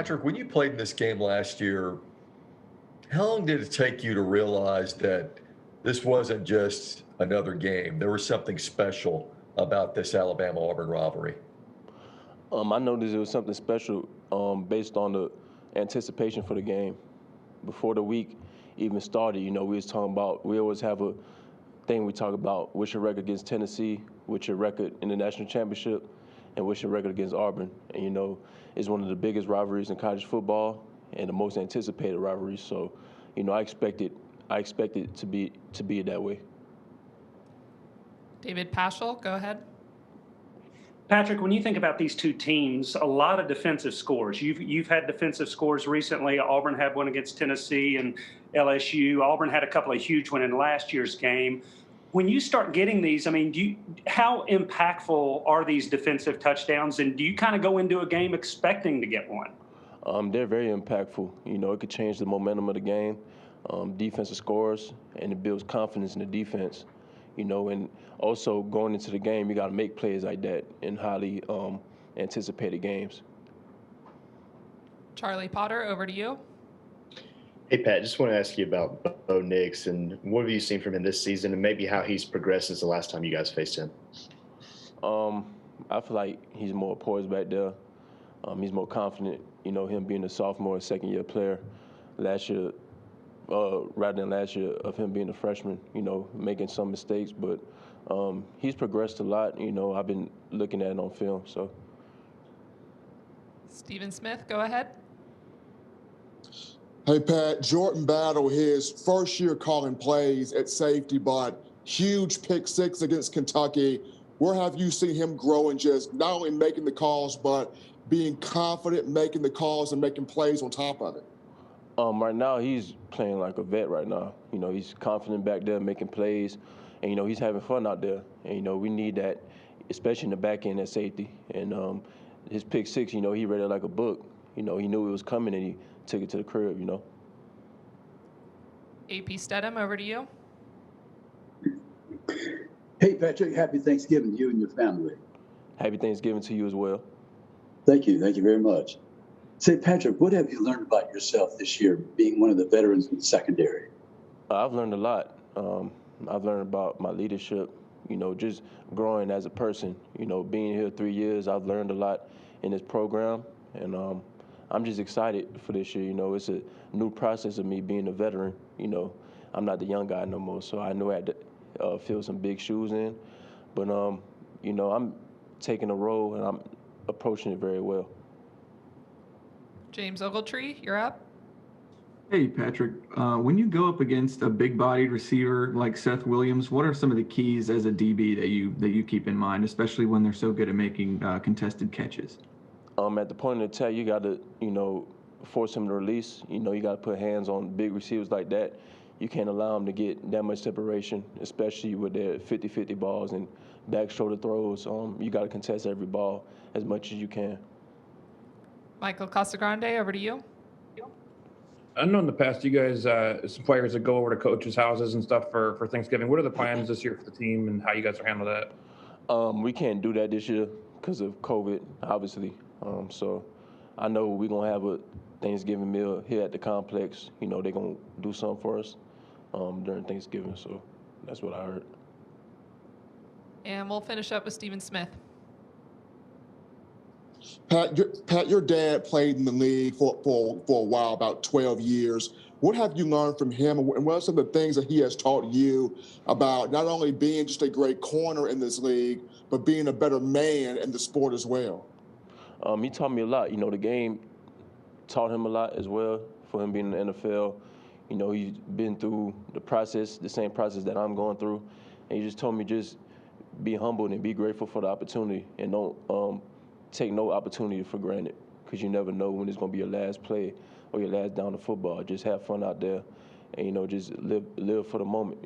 Patrick, when you played in this game last year, how long did it take you to realize that this wasn't just another game? There was something special about this Alabama-Auburn rivalry. I noticed it was something special based on the anticipation for the game. Before the week even started, we was talking about, we always have a thing we talk about, what's your record against Tennessee, what's your record in the national championship, and what's your record against Auburn. And, it's one of the biggest rivalries in college football and the most anticipated rivalries. So, I expected to be that way. David Paschal, go ahead. Patrick, when you think about these two teams, a lot of defensive scores. You've had defensive scores recently. Auburn had one against Tennessee and LSU. Auburn had a couple of huge ones in last year's game. When you start getting these, how impactful are these defensive touchdowns, and do you kind of go into a game expecting to get one? They're very impactful. It could change the momentum of the game, defensive scores, and it builds confidence in the defense. And also going into the game, you got to make plays like that in highly anticipated games. Charlie Potter, over to you. Hey, Pat, just want to ask you about Box Nix, and what have you seen from him this season, and maybe how he's progressed since the last time you guys faced him? I feel like he's more poised back there. He's more confident, him being a sophomore, second-year player. Rather than last year of him being a freshman, making some mistakes. But he's progressed a lot. I've been looking at it on film. So, Stephen Smith, go ahead. Hey, Pat, Jordan battled his first year calling plays at safety, but huge pick six against Kentucky. Where have you seen him grow and just not only making the calls, but being confident, making the calls and making plays on top of it? Right now, he's playing like a vet right now. He's confident back there, making plays, and, he's having fun out there. And, we need that, especially in the back end at safety. And his pick six, he read it like a book. He knew it was coming, and he took it to the crib, AP Stedham, over to you. Hey, Patrick, happy Thanksgiving to you and your family. Happy Thanksgiving to you as well. Thank you very much. Say, Patrick, what have you learned about yourself this year, being one of the veterans in the secondary? I've learned a lot. I've learned about my leadership, just growing as a person. Being here 3 years, I've learned a lot in this program, and I'm just excited for this year. It's a new process of me being a veteran. I'm not the young guy no more, so I know I had to fill some big shoes in. But, I'm taking a role, and I'm approaching it very well. James Ogletree, you're up. Hey, Patrick. When you go up against a big-bodied receiver like Seth Williams, what are some of the keys as a DB that you keep in mind, especially when they're so good at making contested catches? At the point of the attack, you got to, force him to release. You got to put hands on big receivers like that. You can't allow them to get that much separation, especially with their 50-50 balls and back shoulder throws. You got to contest every ball as much as you can. Michael Casagrande, over to you. I know in the past you guys, some players that go over to coaches' houses and stuff for Thanksgiving. What are the plans this year for the team and how you guys are handling that? We can't do that this year because of COVID, obviously. So I know we're going to have a Thanksgiving meal here at the complex. They're going to do something for us during Thanksgiving. So that's what I heard. And we'll finish up with Stephen Smith. Pat, your dad played in the league for a while, about 12 years. What have you learned from him, and what are some of the things that he has taught you about not only being just a great corner in this league, but being a better man in the sport as well? He taught me a lot. The game taught him a lot as well for him being in the NFL. He's been through the same process that I'm going through. And he just told me just be humble and be grateful for the opportunity and don't take no opportunity for granted, because you never know when it's going to be your last play or your last down of football. Just have fun out there and, just live for the moment,